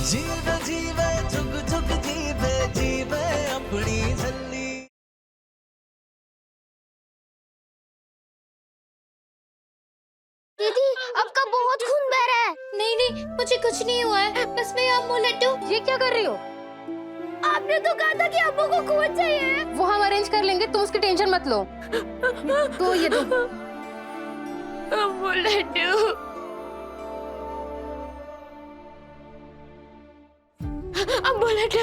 जीवे जीवे जुग जुग जीवे जीवे अपनी झल्ली। दीदी आपका बहुत खून बह रहा है। नहीं नहीं मुझे कुछ नहीं हुआ है, बस मैं अम्मू लड्डू। ये क्या कर रही हो? आपने तो कहा था कि अम्मू को खून चाहिए। वो हम अरेंज कर लेंगे, तुम उसकी टेंशन मत लो। तो ये दो। अम्मू लड्डू। अम्मू लड्डू,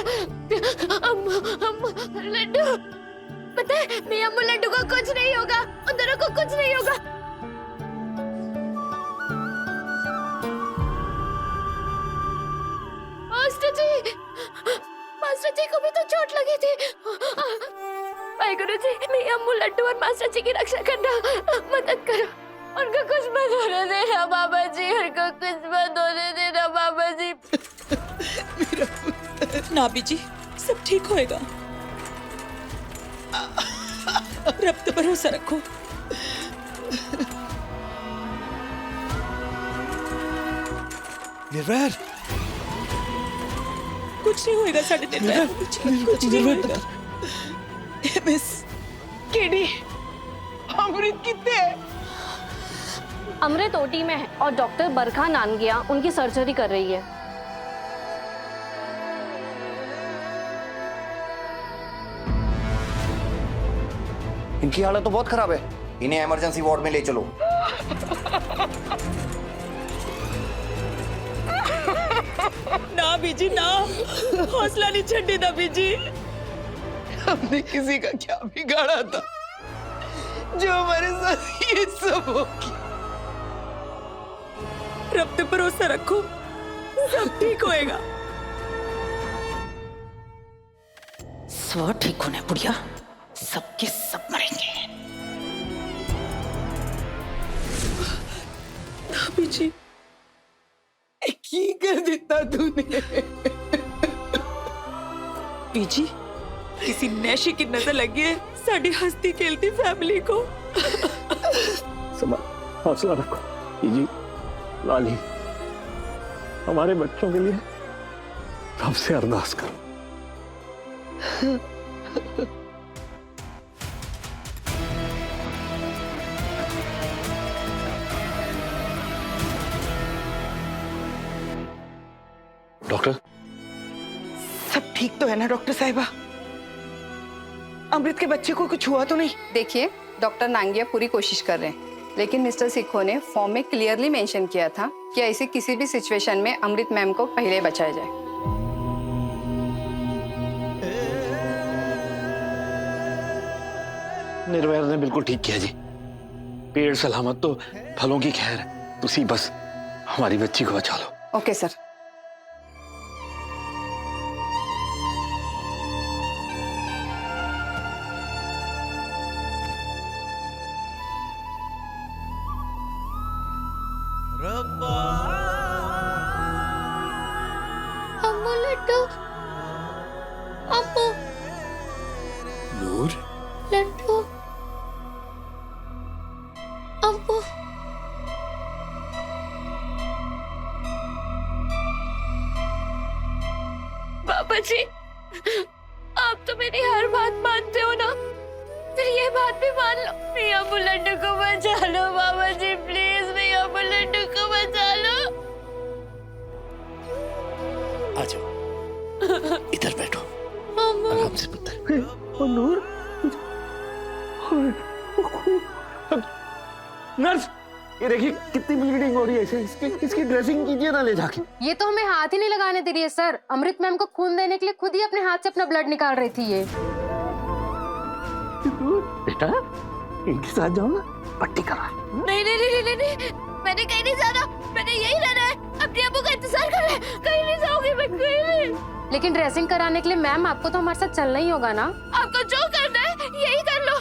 अम्मू लड्डू। पता है मैं अम्मू लड्डू को कुछ नहीं होगा, उन दोनों को कुछ नहीं होगा। मास्टर जी को भी तो चोट लगी थी। वाहेगुरु जी, मैं अम्मू लड्डू और मास्टर जी की रक्षा करना, मदद करो। उनको कुछ मत होने देना बाबा जी, उनको कुछ मत होने देना बाबा जी। मेरा पुत्र। नाभी जी, सब ठीक होएगा। रब पे भरोसा रखो। निर्वैर, कुछ नहीं होएगा साढ़े निर्वैर, कुछ नहीं होएगा। मिस केडी, अमृत कितने है? अमृत ओटी में है और डॉक्टर बरखा नानगिया उनकी सर्जरी कर रही है। इनकी हालत तो बहुत खराब है, इन्हें इमरजेंसी वार्ड में ले चलो। ना बीजी ना, हौसला नहीं छड़ी ना बीजी। हमने किसी का क्या बिगाड़ा था जो हमारे साथ ये सब हो गया? रब पे भरोसा रखो, सब ठीक होएगा। सब ठीक होना है बुढ़िया, सबके सब मरेंगे। बीजी, की कर देता तूने? बीजी, किसी नशे की नजर लगी है साड़ी हंसती खेलती फैमिली को। हौसला रखो जी, लाली, हमारे बच्चों के लिए रब से अरदास करो। डॉक्टर, सब ठीक तो है ना डॉक्टर साहिबा? अमृत के बच्चे को कुछ हुआ तो नहीं? देखिए, डॉक्टर नांगिया पूरी कोशिश कर रहे हैं, लेकिन मिस्टर सिखो ने फॉर्म में क्लियरली मेंशन किया था कि ऐसी किसी भी सिचुएशन में अमृत मैम को पहले बचाया जाए। निर्वैर ने बिल्कुल ठीक किया जी। पेड़ सलामत तो फलों की खैर है, तुसी बस हमारी बच्ची को बचा लो। Okay sir. रब्बा अम्मू लड्डू, अम्मू नूर, लड्डू, अम्मू। बाबा जी, आप तो मेरी हर बात मानते हो ना, फिर ये बात भी मान लो। मैं अम्मू लड्डू को बचा लो बाबा जी, प्लीज मैं अम्मू लड्डू को बचा लो। आ जाओ, इधर बैठो, आराम से पुत्र। नूर, नर्स, ये देखिए कितनी ब्लीडिंग हो रही है, इसकी ड्रेसिंग कीजिए ना ले जाके। ये तो हमें हाथ ही नहीं लगाने दे रही है सर। अमृत मैम को खून देने के लिए खुद ही अपने हाथ से अपना ब्लड निकाल रही थी ये। बेटा, इनके साथ जाओ ना, पट्टी करा। नहीं नहीं नहीं नहीं नहीं, मैंने कहीं नहीं जाना, मैंने यही रहना है। अपने अब्बू का इंतजार कर रहे, कहीं नहीं जाऊंगी मैं, कहीं नहीं। लेकिन ड्रेसिंग कराने के लिए मैम आपको तो हमारे साथ चलना ही होगा ना। आपको जो करना है यही कर लो,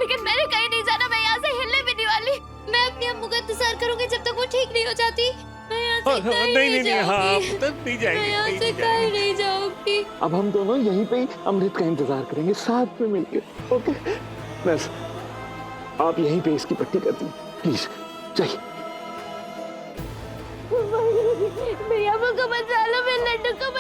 लेकिन मैंने कहीं नहीं जाना, मैं यहाँ से हिलने भी नहीं वाली। मैं अपनी अम्मू का इंतजार करूंगी जब तक वो ठीक नहीं हो जाती। मैं यहाँ से कहीं नहीं जाऊंगी। मैं यहाँ से कहीं नहीं जाऊंगी। अब हम दोनों यहीं पे ही अमृत का इंतजार करेंगे, साथ में मिलकर। ओके नर्स, आप यहीं पे इसकी पट्टी कर दी प्लीज, चाहिए। भैया को बचा लो, मैं लड्डू को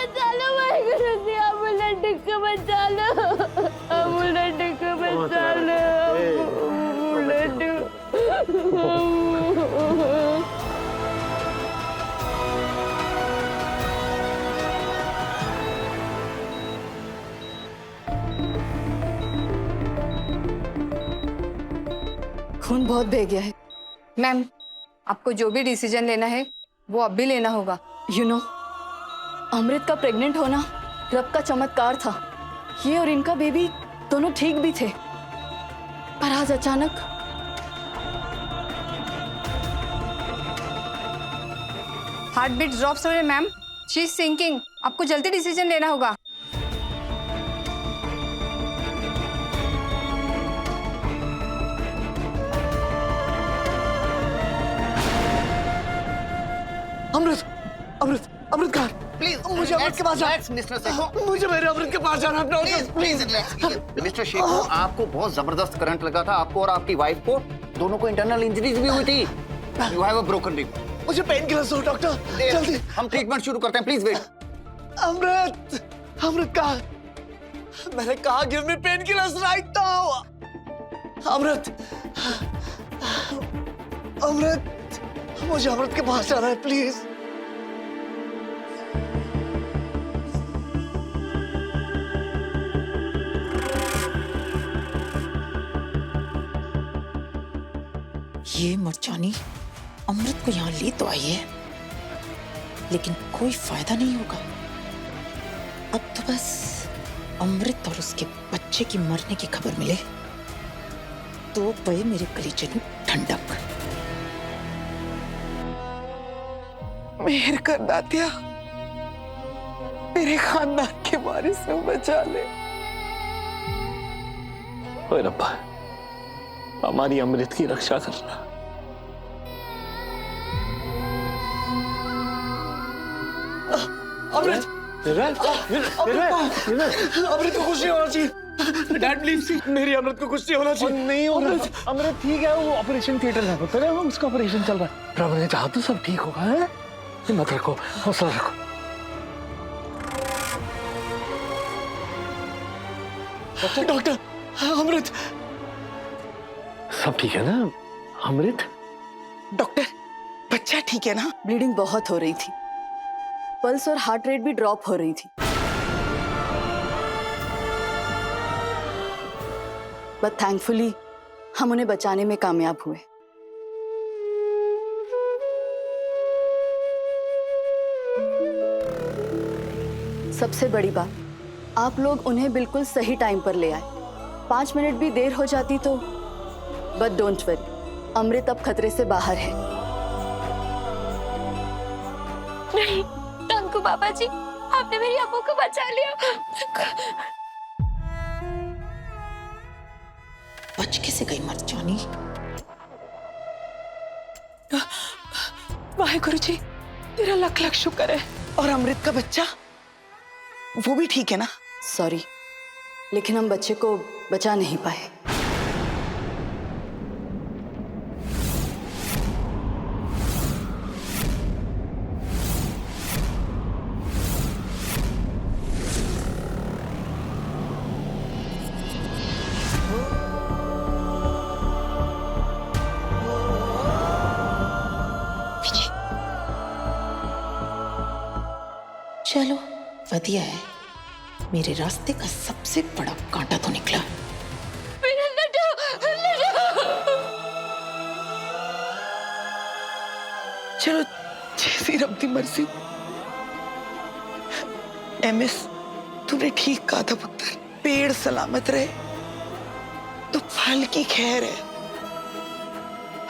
खून बहुत बह गया है। मैम, आपको जो भी डिसीजन लेना है वो अब भी लेना होगा। यू नो, अमृत का प्रेग्नेंट होना रब का चमत्कार था। ये और इनका बेबी दोनों ठीक भी थे, पर आज अचानक हार्ट बीट ड्रॉप्स हो रहे मैम, शी इज सिंकिंग। आपको जल्दी डिसीजन लेना होगा। अमृत अमृत अमृत कहाँ? प्लीज मुझे अमृत के पास जाना। मिस्टर शेखो, मुझे मेरे अमृत के पास जाना है। प्लीज मिस्टर शेखो, आपको बहुत जबरदस्त करंट लगा था। आपको और आपकी वाइफ को दोनों को इंटरनल इंजरीज भी हुई थी। You have a broken rib. मुझे पेन किलर दो डॉक्टर, जल्दी। हम ट्रीटमेंट शुरू करते हैं, प्लीज वेट। अमृत अमृत कहाँ? मैंने कहा give me painkillers right now. अमृत अमृत, मुझे अमृत के पास जाना है प्लीज। ये मर्चानी अमृत को यहाँ ले तो आई है, लेकिन कोई फायदा नहीं होगा। अब तो बस अमृत और उसके बच्चे की मरने की खबर मिले तो पे मेरे कलीजे में ठंडक। मेहर कर दातिया, मेरे खानदान के वारिस में बचा ले। ओए रब्बा, हमारी अमृत की रक्षा करना। अमृत अमृत को कुछ नहीं होना चाहिए। डैड प्लीज, मेरी अमृत को कुछ नहीं होना चाहिए। नहीं हो रहा अमृत, ठीक है, वो ऑपरेशन थिएटर में होता है, उसका ऑपरेशन चल रहा है। प्रभु ने चाहा तो सब ठीक होगा। है, हिम्मत रखो, हौसला रखो। डॉक्टर, अमृत सब ठीक है ना? अमृत डॉक्टर, बच्चा ठीक है ना? ब्लीडिंग बहुत हो रही थी, पल्स और हार्ट रेट भी ड्रॉप हो रही थी, बट थैंकफुली हम उन्हें बचाने में कामयाब हुए। सबसे बड़ी बात, आप लोग उन्हें बिल्कुल सही टाइम पर ले आए। 5 मिनट भी देर हो जाती तो, बट डोंट वरी, अमृत अब खतरे से बाहर है। नहीं टंकू बाबा जी, आपने मेरी अम्मू को बचा लिया। बच कैसे गई मर्चानी? वाहेगुरु जी, तेरा लख लख शुक्र है। और अमृत का बच्चा, वो भी ठीक है ना? सॉरी, लेकिन हम बच्चे को बचा नहीं पाए। चलो वधिया है, मेरे रास्ते का सबसे बड़ा कांटा तो निकला। चलो, जैसी रब दी मर्जी। एमएस, तूने ठीक कहा था पुत्र। पेड़ सलामत रहे तो फल की खैर है।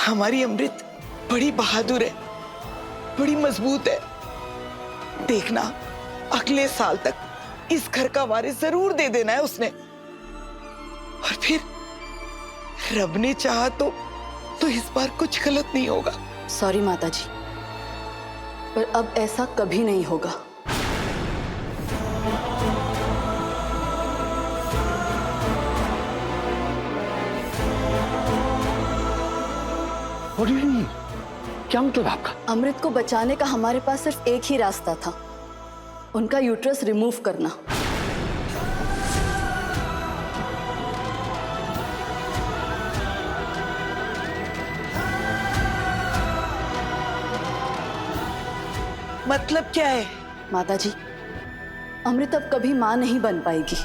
हमारी अमृत बड़ी बहादुर है, बड़ी मजबूत है। देखना, अगले साल तक इस घर का वारिस जरूर दे देना है उसने। और फिर रब ने चाहा तो इस बार कुछ गलत नहीं होगा। सॉरी माता जी, पर अब ऐसा कभी नहीं होगा। What do you mean? क्या मतलब आपका? अमृत को बचाने का हमारे पास सिर्फ एक ही रास्ता था, उनका यूट्रस रिमूव करना। मतलब क्या है? माता जी, अमृत अब कभी मां नहीं बन पाएगी।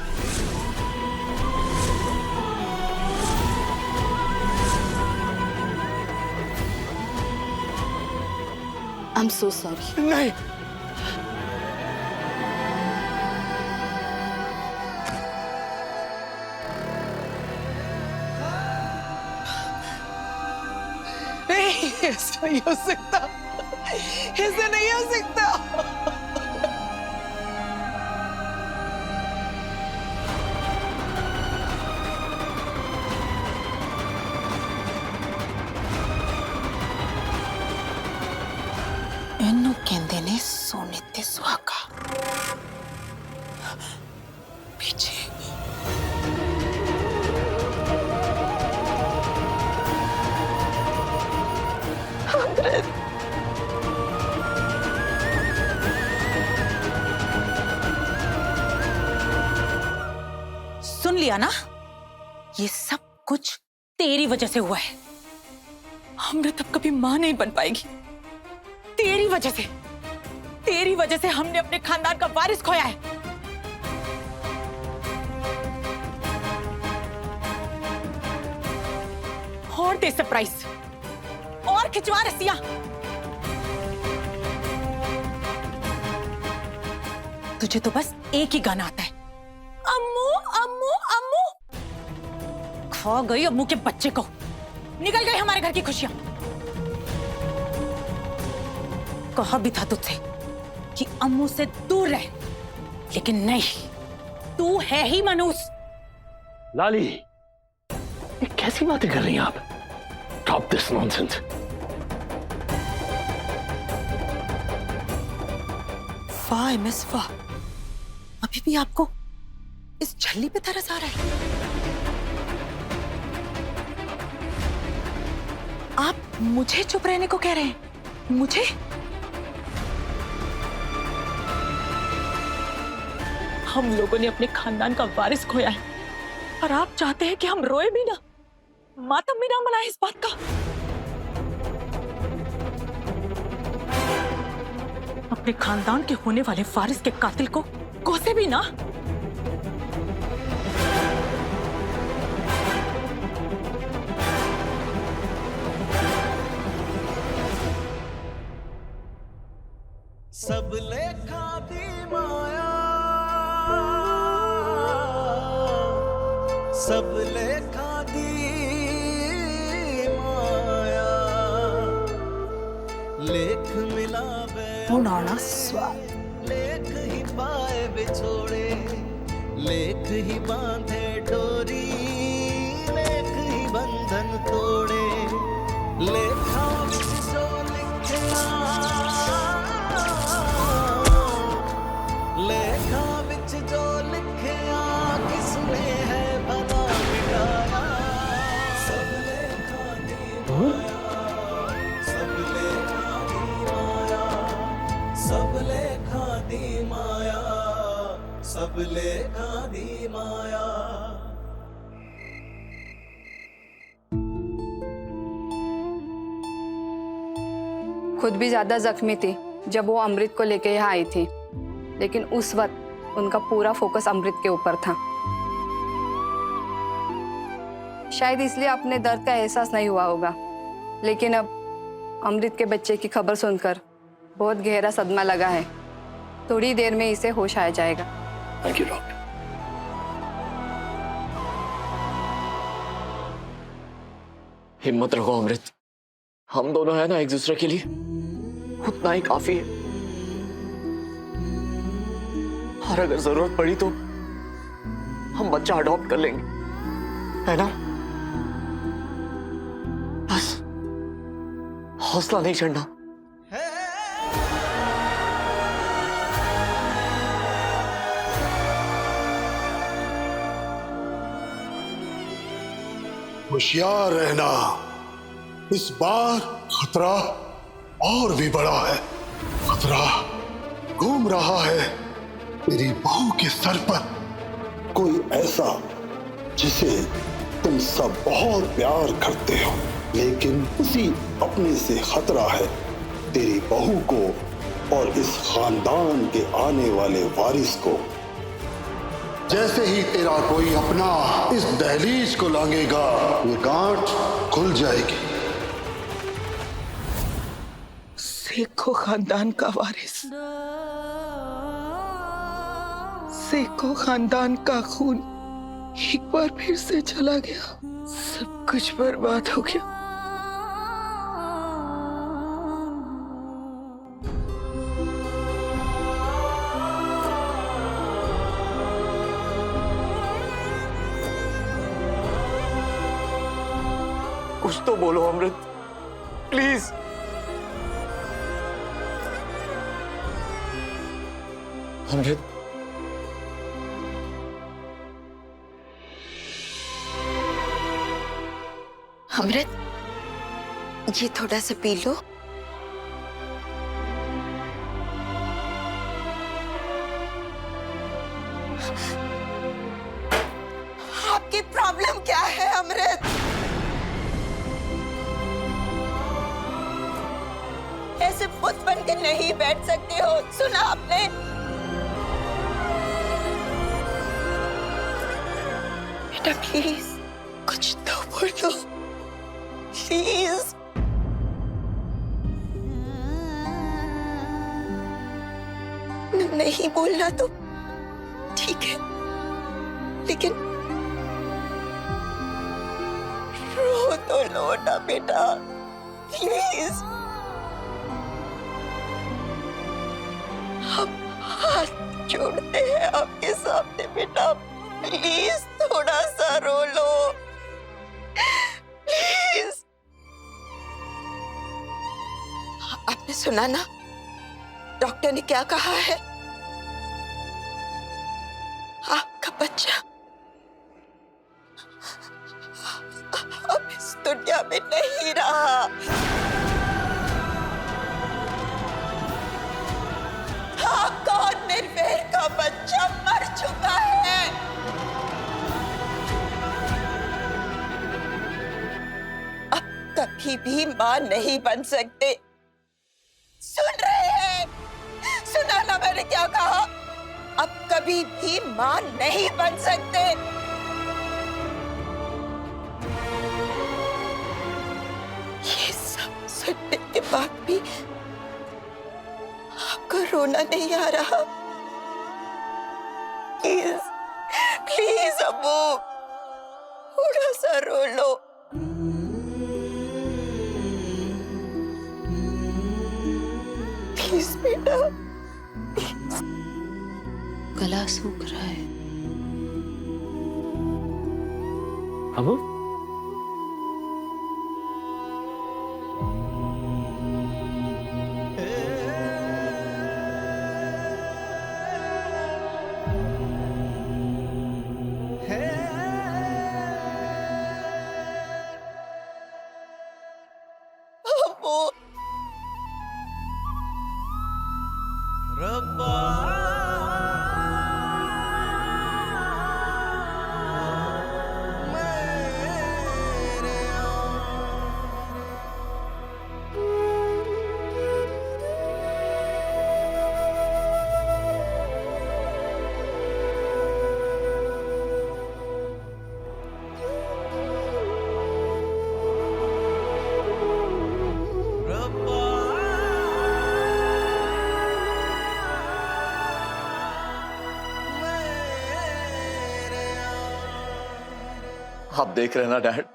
I am so sorry. नहीं, नहीं, ऐसा नहीं हो सकता, ऐसा नहीं हो सकता। इन्हों कहते ने सोने ते सुहागा। पीछे सुन लिया ना, ये सब कुछ तेरी वजह से हुआ है। अमृत अब कभी मां नहीं बन पाएगी, तेरी वजह से। तेरी वजह से हमने अपने खानदान का वारिस खोया है। और दे सरप्राइज, और खिंचवा रस्सियां। तुझे तो बस एक ही गाना आता है, अम्मू अम्मू अम्मू। खा गई अम्मू के बच्चे को, निकल गई हमारे घर की खुशियां। कहा भी था तुझसे कि अम्मू से दूर रह, लेकिन नहीं, तू है ही मनूस। लाली, ये कैसी बातें कर रही हैं आप? Stop this nonsense. वाह मिस वाह, अभी भी आपको इस झल्ली पे तरस आ रहा है? आप मुझे चुप रहने को कह रहे हैं? मुझे? हम लोगों ने अपने खानदान का वारिस खोया है और आप चाहते हैं कि हम रोए भी ना, मातम भी ना मनाए इस बात का। अपने खानदान के होने वाले वारिस के कातिल को कोसे भी ना। सब लेखा दी माया, सब लेखा दी माया, लेख मिलावे पुराना स्वाद, लेख ही पाए बिछोड़े, लेख ही बांधे डोरी, लेख ही बंधन तोड़े, लेखा विच जो लिखिया, लेखा विच जो लिखिया, किसने है भला मिटाया। सब लेखा दी माया, सब लेखा दी माया, सब लेखा दी माया, सब लेखा दी माया। खुद भी ज्यादा जख्मी थी जब वो अमृत को लेके यहाँ आई थी, लेकिन उस वक्त उनका पूरा फोकस अमृत के ऊपर था। शायद इसलिए अपने दर्द का एहसास नहीं हुआ होगा, लेकिन अब अमृत के बच्चे की खबर सुनकर बहुत गहरा सदमा लगा है। थोड़ी देर में इसे होश आ जाएगा। Thank you doctor. हिम्मत रखो अमृत, हम दोनों हैं ना एक दूसरे के लिए, उतना ही काफी है। और अगर जरूरत पड़ी तो हम बच्चा अडॉप्ट कर लेंगे, है ना? बस हौसला नहीं छोड़ना। होशियार रहना, इस बार खतरा और भी बड़ा है। खतरा घूम रहा है तेरी बहू के सर पर, कोई ऐसा जिसे तुम सब बहुत प्यार करते हो, लेकिन उसी अपने से खतरा है तेरी बहू को और इस खानदान के आने वाले वारिस को। जैसे ही तेरा कोई अपना इस दहलीज को लांघेगा, ये गांठ खुल जाएगी। सेखो खानदान का वारिस, सेखो खानदान का खून एक बार फिर से चला गया, सब कुछ बर्बाद हो गया। कुछ तो बोलो अमृत, प्लीज। अमृत, अमृत, ये थोड़ा सा पी लो। आपकी प्रॉब्लम क्या है अमृत? ऐसे बुत बन के नहीं बैठ सकते हो, सुना आपने? बेटा प्लीज कुछ तो बोलो, प्लीज। नहीं बोलना तो ठीक है, लेकिन रो तो लो ना बेटा, प्लीज। हम हाथ जोड़ते हैं आपके सामने बेटा, प्लीज थोड़ा सा रो लो, प्लीज। आपने सुना ना डॉक्टर ने क्या कहा है? आपका बच्चा अब इस दुनिया में नहीं रहा। आपका और निर्भय का बच्चा मर चुका है। अब कभी भी मां नहीं बन सकते। सुन रहे हैं? सुना ना मैंने क्या कहा? अब कभी भी मां नहीं बन सकते। ये सब सुनने के बाद भी आपको रोना नहीं आ रहा? प्लीज प्लीज अम्मू थोड़ा सा रो लो। प्लीज बेटा। गला सूख रहा है। अम्मू, आप देख रहे हैं ना डैड,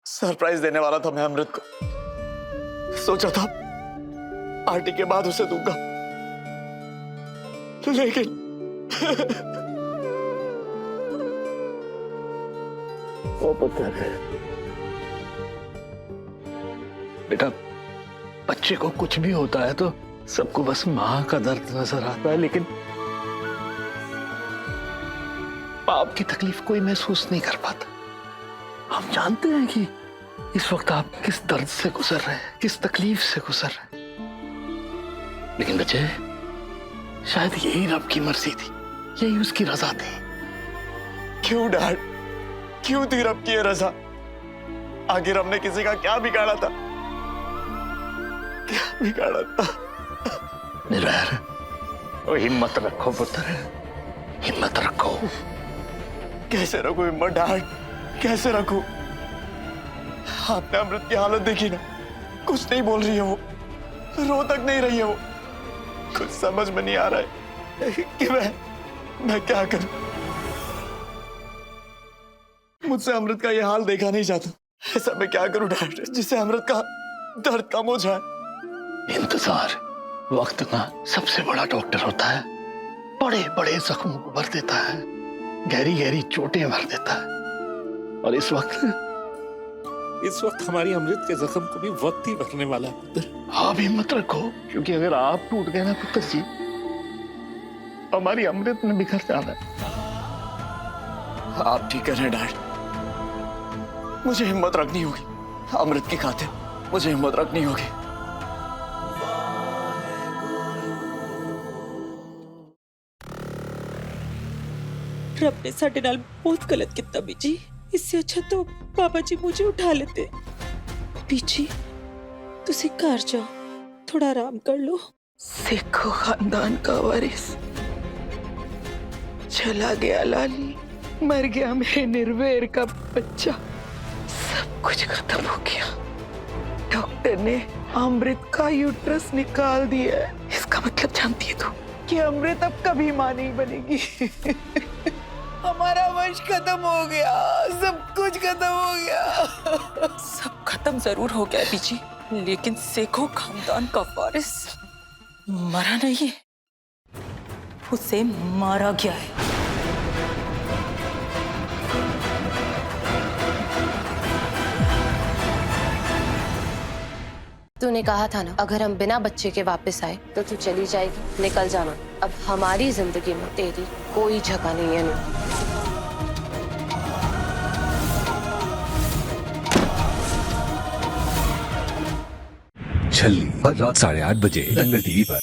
सरप्राइज देने वाला था मैं अमृत को। सोचा था पार्टी के बाद उसे दूंगा, लेकिन वो पता है बेटा, बच्चे को कुछ भी होता है तो सबको बस मां का दर्द नजर आता है, लेकिन बाप की तकलीफ कोई महसूस नहीं कर पाता। हम जानते हैं कि इस वक्त आप किस दर्द से गुजर रहे हैं, किस तकलीफ से गुजर रहे हैं, लेकिन बच्चे शायद यही रब की मर्जी थी, यही उसकी रजा थी। क्यों डैड, क्यों थी रब की ये रजा? आखिर हमने किसी का क्या बिगाड़ा था? क्या बिगाड़ा था? निर्भय, वो हिम्मत रखो पुत्र, हिम्मत रखो। कैसे रखूं हिम्मत डैड, कैसे रखूं? आपने अमृत की हालत देखी ना, कुछ नहीं बोल रही है वो। रो तक नहीं रही है वो। कुछ समझ में नहीं आ रहा है कि मैं क्या करूं। मुझसे अमृत का ये हाल देखा नहीं जाता। ऐसा मैं क्या करूं डॉक्टर, जिससे अमृत का दर्द कम हो जाए। इंतजार वक्त ना सबसे बड़ा डॉक्टर होता है। बड़े बड़े जख्मों को भर देता है, गहरी गहरी चोटें भर देता है। और इस वक्त हमारी अमृत के जख्म को भी वक्त ही भरने वाला है पुत्र। आप हिम्मत रखो, क्योंकि अगर आप टूट गए ना पुत्र जी, हमारी अमृत ने बिखर जाना है। आप ठीक कह रहे हैं डैड, मुझे हिम्मत रखनी होगी। अमृत की खातिर मुझे हिम्मत रखनी होगी। रब ने साडे नाल बहुत गलत किया बीजी। इससे अच्छा तो बाबा जी मुझे उठा लेते। बीजी तुसी घर जाओ, थोड़ा आराम कर लो। सिखो खानदान का वारिस चला गया, लाली मर गया मेरे निर्वैर का बच्चा। सब कुछ खत्म हो गया। डॉक्टर ने अमृत का यूट्रस निकाल दिया है। इसका मतलब जानती है तू कि अमृत अब कभी मां नहीं बनेगी। हमारा वंश खत्म हो गया, सब कुछ खत्म हो गया। सब खत्म जरूर हो गया बीजी, लेकिन सेखो खानदान का वारिस मरा नहीं है, उसे मारा गया है। तूने कहा था ना, अगर हम बिना बच्चे के वापस आए तो तू चली जाएगी, निकल जाना। अब हमारी जिंदगी में तेरी कोई जगह नहीं है ना। छल्ली हर रात 8:30 बजे दंगल टीवी पर।